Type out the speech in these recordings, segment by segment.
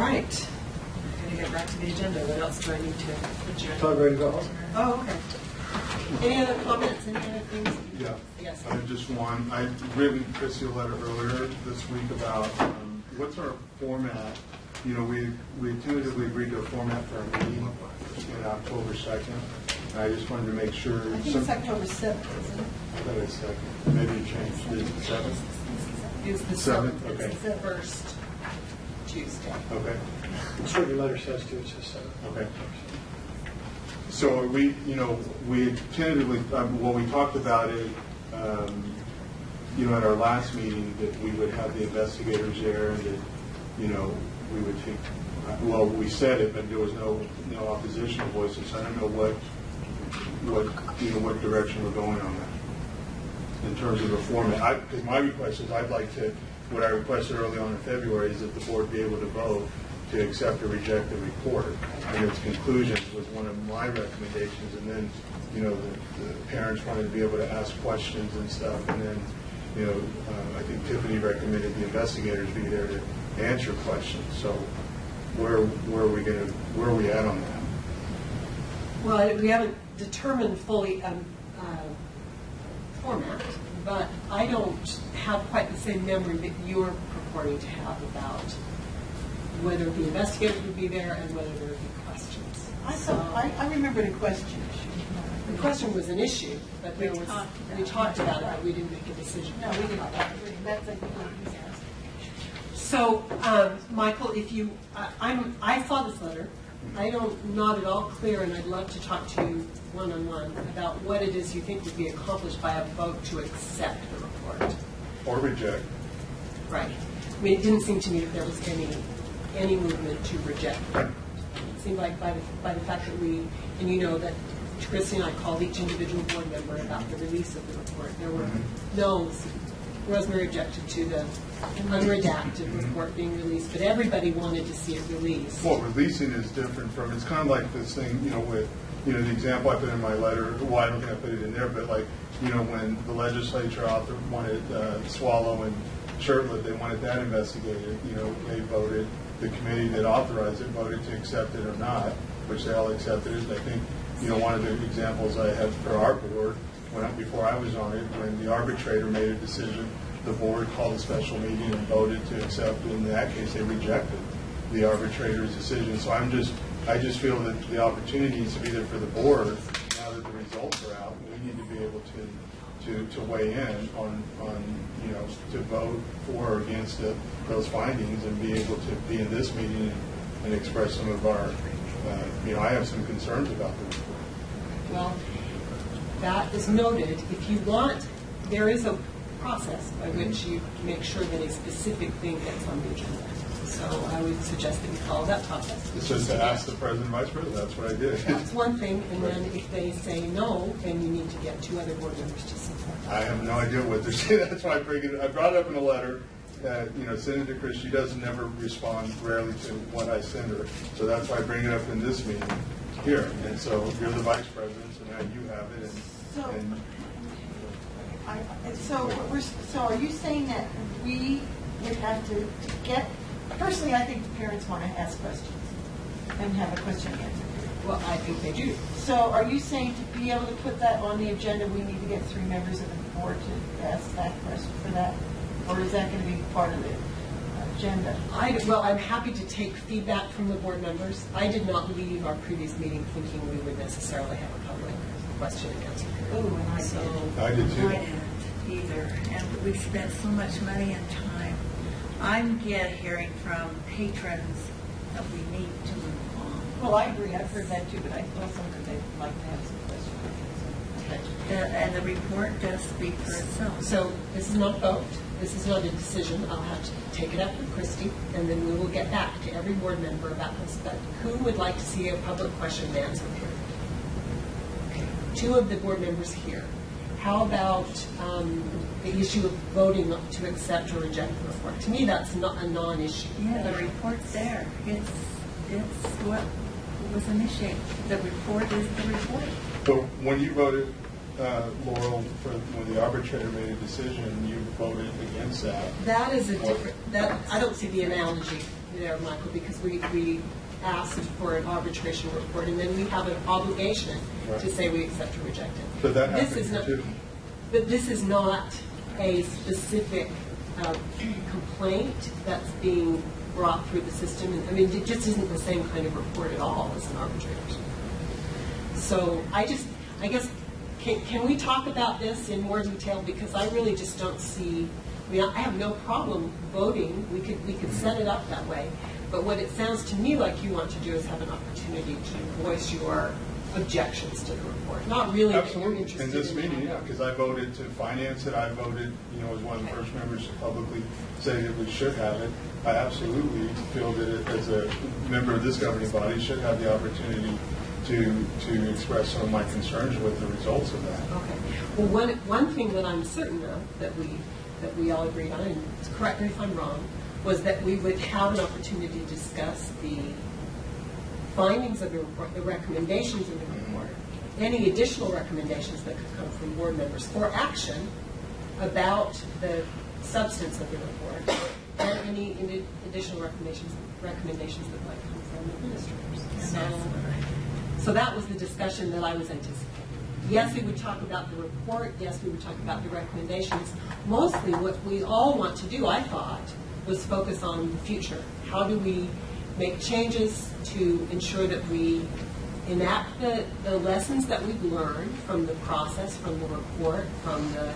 right. I'm going to get back to the agenda. What else do I need to adjourn? Talk ready to go home. Oh, okay. Any other comments? Any other things? Yeah. Yes. I just one. I've written Chrissy a letter earlier this week about what's our format. You know, we tentatively agreed to a format for our meeting in October 2nd. I just wanted to make sure. I think it's October 7th, isn't it? I thought it's 2nd. Maybe it changed. Is it 7th? It's the 7th. It's Okay. the first Tuesday. Okay. That's what your letter says too. It says 7. Okay. So we tentatively, well, we talked about it, at our last meeting, that we would have the investigators there, and that, we would take, we said it, but there was no oppositional voices. I don't know what direction we're going on that in terms of the format. Because my request is what I requested early on in February is that the board be able to vote to accept or reject the report. And its conclusions was one of my recommendations. And then, the parents wanted to be able to ask questions and stuff. And then, I think Tiffany recommended the investigators be there to answer questions. So where are we at on that? Well, we haven't determined fully format, but I don't have quite the same memory that you're purporting to have about whether the investigators would be there and whether there would be questions. I remember the question. The question was an issue, but we talked about it, but we didn't make a decision. No, we didn't. That's a So, Michael, if you, I saw this letter. Not at all clear, and I'd love to talk to you one-on-one about what it is you think would be accomplished by a vote to accept the report. Or reject. Right. I mean, it didn't seem to me that there was any movement to reject. It seemed like by the fact that that Christy and I called each individual board member about the release of the report. There were no's. Rosemary objected to the unredacted report being released, but everybody wanted to see it released. Well, releasing is different from, it's kind of like this thing, with, the example I put in my letter, well, I don't think I put it in there, but when the legislature wanted Swallow and Shirtlift, they wanted that investigated, they voted, the committee that authorized it voted to accept it or not, which they all accepted it. I think, one of the examples I had for our board, before I was on it, when the arbitrator made a decision, the board called a special meeting and voted to accept it. In that case, they rejected the arbitrator's decision. So I just feel that the opportunity needs to be there for the board. Now that the results are out, we need to be able to weigh in on to vote for or against those findings, and be able to be in this meeting and express some of our, I have some concerns about the report. Well, that is noted. If you want, there is a process by which you make sure that a specific thing gets on the agenda. So I would suggest that you follow that process. It's just to ask the president and vice president. That's what I did. That's one thing, and then if they say no, then you need to get 2 other board members to support. I have no idea what they're saying. That's why I bring it. I brought it up in a letter. Send it to Chris. She doesn't never respond rarely to what I send her. So that's why I bring it up in this meeting here. And so you're the vice president, so now you have it. So are you saying that we would have to get? Personally, I think the parents want to ask questions and have a question answered. Well, I think they do. So are you saying to be able to put that on the agenda, we need to get 3 members of the board to ask that question for that? Or is that going to be part of the agenda? I'm happy to take feedback from the board members. I did not leave our previous meeting thinking we would necessarily have a public question and answer period. Oh, and I did too. I didn't either. And we spent so much money and time. I'm hearing from patrons that we need to move on. Well, I agree. I've heard that too, but I also heard they'd like to have some questions. Okay. And the report does speak for itself. So this is not a vote. This is not a decision. I'll have to take it up with Christy, and then we will get back to every board member about this. But who would like to see a public question and answer period? Okay. 2 of the board members here. How about the issue of voting to accept or reject the report? To me, that's not a non-issue. Yeah, the report's there. It's what was initiated. The report is the report. But when you voted, Laurel, when the arbitrator made a decision, you voted against that. That is a different. I don't see the analogy there, Michael, because we asked for an arbitration report, and then we have an obligation to say we accept or reject it. But that This happened is not, too. but this is not a specific complaint that's being brought through the system. And, I mean, it just isn't the same kind of report at all as an arbitrator's. So I guess, can we talk about this in more detail? Because I really just don't see, I mean, I have no problem voting. We could set it up that way. But what it sounds to me like you want to do is have an opportunity to voice your objections to the report. Not really that you're Absolutely. interested In this in meeting, that. yeah, because I voted to finance it. I voted, as one of the first members to publicly say that we should have it. I absolutely feel that it, as a member of this governing body, should have the opportunity to express some of my concerns with the results of that. Okay. Well, one thing that I'm certain of that we all agreed on, and correct me if I'm wrong, was that we would have an opportunity to discuss the findings of the report, the recommendations of the report, any additional recommendations that could come from board members for action about the substance of the report, and any additional recommendations that might come from administrators. So that was the discussion that I was anticipating. Yes, we would talk about the report. Yes, we would talk about the recommendations. Mostly what we all want to do, I thought, was focus on the future. How do we make changes to ensure that we enact the lessons that we've learned from the process, from the report, from the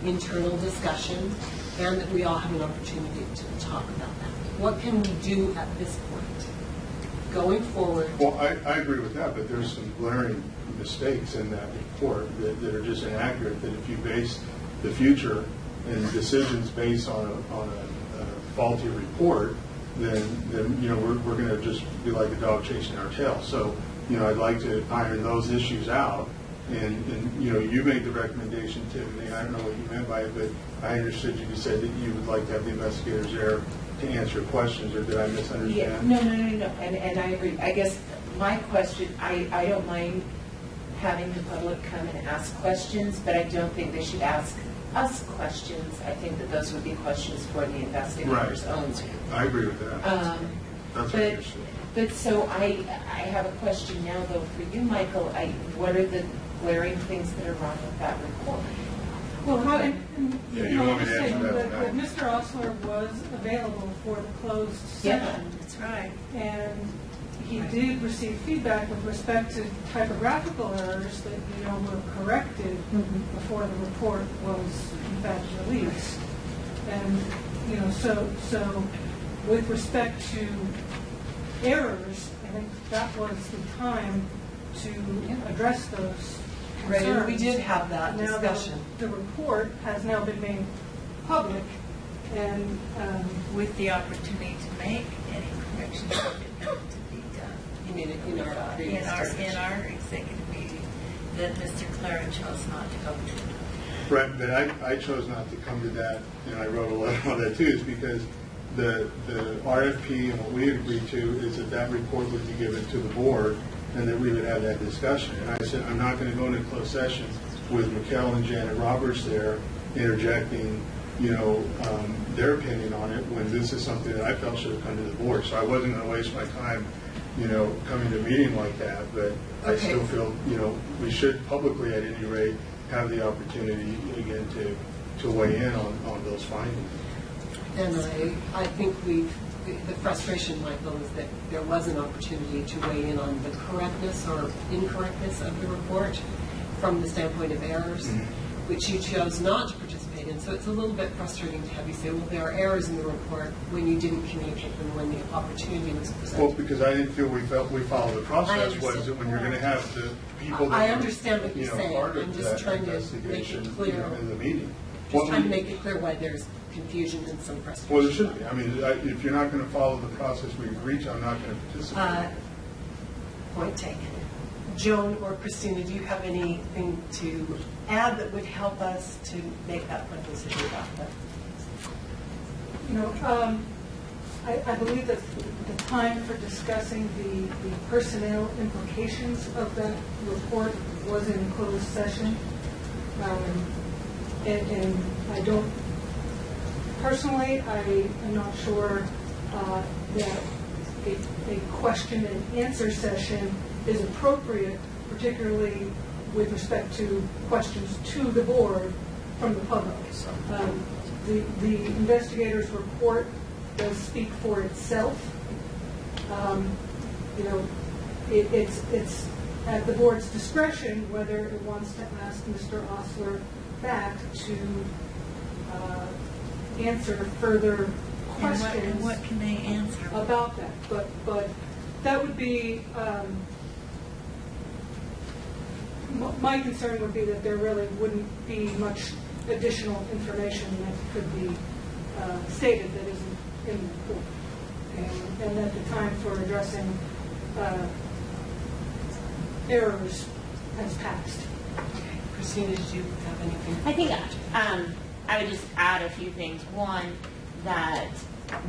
internal discussion, and that we all have an opportunity to talk about that. What can we do at this point going forward? Well, I agree with that, but there's some glaring mistakes in that report that are just inaccurate, that if you base the future and decisions based on a faulty report, then we're going to just be like a dog chasing our tail. So, I'd like to iron those issues out. And you made the recommendation, Tiffany. I don't know what you meant by it, but I understood you said that you would like to have the investigators there to answer questions, or did I misunderstand? Yeah, no. And I agree. I guess my question, I don't mind having the public come and ask questions, but I don't think they should ask us questions. I think that those would be questions for the investigators only. I agree with that. That's what I understood. But so I have a question now, though, for you, Michael. What are the glaring things that are wrong with that report? Well, You want me to answer that that now? Mr. Osler was available for the closed Yeah. session. That's right. And he did receive feedback with respect to typographical errors that, were corrected before the report was in fact released. And, so with respect to errors, I think that was the time to address those Right, concerns. and we did have that Now, discussion. the report has now been made public, and With the opportunity to make any corrections that need to be done. You mean in our previous discussion. In our executive meeting that Mr. Claren chose not to go to. Right, but I chose not to come to that, and I wrote a letter on that too, is because the RFP and what we agreed to is that report would be given to the board and that we would have that discussion. And I said, I'm not going to go into closed session with Mikkel and Janet Roberts there interjecting, their opinion on it when this is something that I felt should have come to the board. So I wasn't going to waste my time, coming to a meeting like that. But I still feel, we should publicly, at any rate, have the opportunity again to weigh in on those findings. And I think the frustration, Michael, is that there was an opportunity to weigh in on the correctness or incorrectness of the report from the standpoint of errors, which you chose not to participate in. So it's a little bit frustrating to have you say, well, there are errors in the report when you didn't communicate them when the opportunity was presented. Well, because I didn't feel we followed the process, was understand. that when you're going to have the people that I were, understand what you're saying. part of I'm just that trying to make investigation, it clear. in the meeting. Just trying to make it clear why there's confusion and some frustration. Well, there should be. I mean, if you're not going to follow the process we agreed to, I'm not going to participate. Point taken. Joan or Christina, do you have anything to add that would help us to make that final decision about that? I believe that the time for discussing the personnel implications of that report was in closed session. And I don't, personally, I am not sure that a question and answer session is appropriate, particularly with respect to questions to the board from the public. The investigator's report does speak for itself. It's at the board's discretion whether it wants to ask Mr. Osler back to answer further questions. And what can they answer? About that, but that would be, my concern would be that there really wouldn't be much additional information that could be stated that isn't in the report. And that the time for addressing errors has passed. Christina, did you have anything? I think I would just add a few things. One, that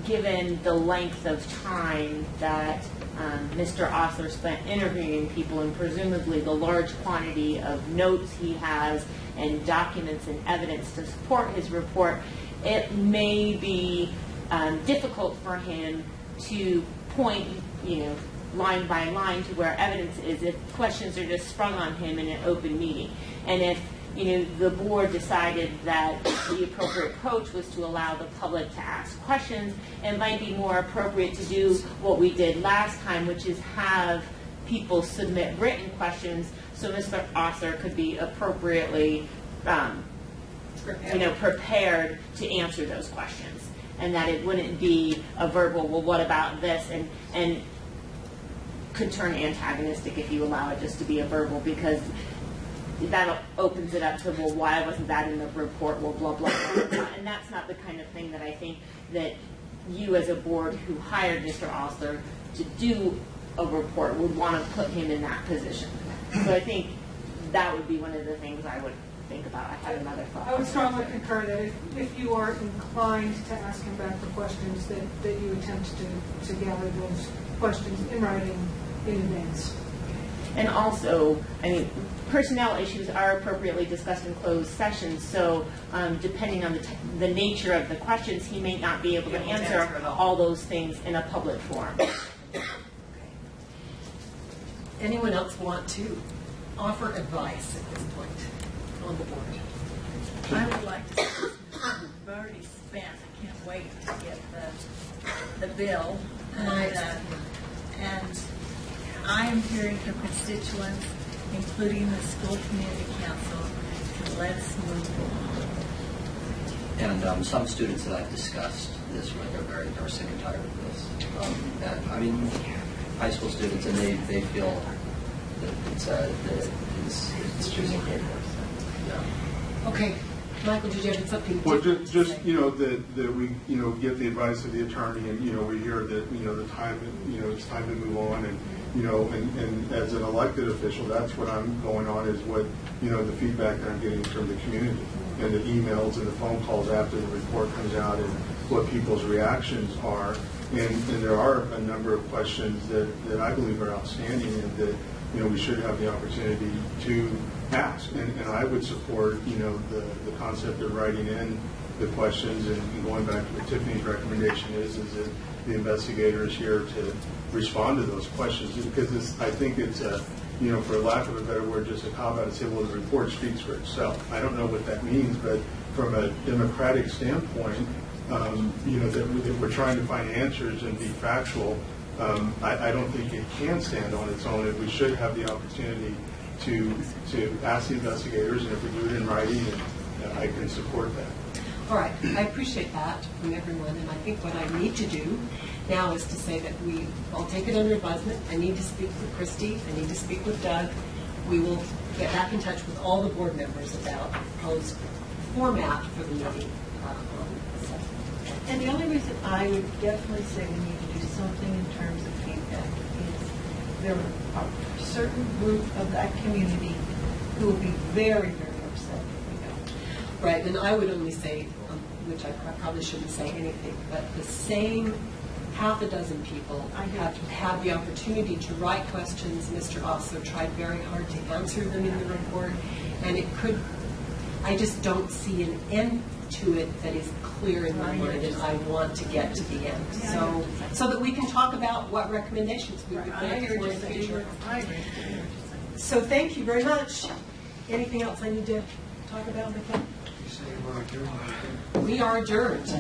given the length of time that Mr. Osler spent interviewing people and presumably the large quantity of notes he has and documents and evidence to support his report, it may be difficult for him to point, line by line to where evidence is if questions are just sprung on him in an open meeting. And if the board decided that the appropriate approach was to allow the public to ask questions, it might be more appropriate to do what we did last time, which is have people submit written questions so Mr. Osler could be appropriately prepared to answer those questions. And that it wouldn't be a verbal, well, what about this? And could turn antagonistic if you allow it just to be a verbal, because that opens it up to, well, why wasn't that in the report? Well, blah, blah, blah, blah. And that's not the kind of thing that I think that you as a board who hired Mr. Osler to do a report would want to put him in that position. So I think that would be one of the things I would think about. I had another thought. I would strongly concur that if you are inclined to ask him back for questions, that you attempt to gather those questions in writing in advance. And also, personnel issues are appropriately discussed in closed sessions, so depending on the nature of the questions, he may not be able to answer all those things in a public forum. Anyone else want to offer advice at this point on the board? I would like to say we've already spent, I can't wait to get the bill. And I am hearing from constituents, including the school community council, let's move on. And some students that I've discussed this with are sick and tired of this. High school students, and they feel that it's choosing great work. Yeah. Okay, Michael, did you have something? Well, just that we get the advice of the attorney, and we hear that the time it's time to move on, and and as an elected official, that's what I'm going on is what the feedback that I'm getting from the community and the emails and the phone calls after the report comes out and what people's reactions are, and there are a number of questions that I believe are outstanding and that we should have the opportunity to ask, and I would support the concept of writing in the questions and going back to what Tiffany's recommendation is that the investigator is here to respond to those questions, because I think it's for lack of a better word, just a cop out and say, well, the report speaks for itself. I don't know what that means, but from a democratic standpoint, that we're trying to find answers and be factual. I don't think it can stand on its own. And we should have the opportunity to ask the investigators, and if we do it in writing, I can support that. All right, I appreciate that from everyone, and I think what I need to do now is to say that I'll take it under advisement. I need to speak with Christy. I need to speak with Doug. We will get back in touch with all the board members about the proposed format for the meeting. And the only reason I would definitely say we need to do something in terms of feedback is there are a certain group of that community who will be very, very upset if we don't. Right, and I would only say, which I probably shouldn't say anything, but the same half a dozen people have had the opportunity to write questions. Mr. Osler tried very hard to answer them in the report, and I just don't see an end to it that is clear in my mind, and I want to get to the end. So that we can talk about what recommendations we would make for the future. So thank you very much. Anything else I need to talk about, Michael? We are adjourned.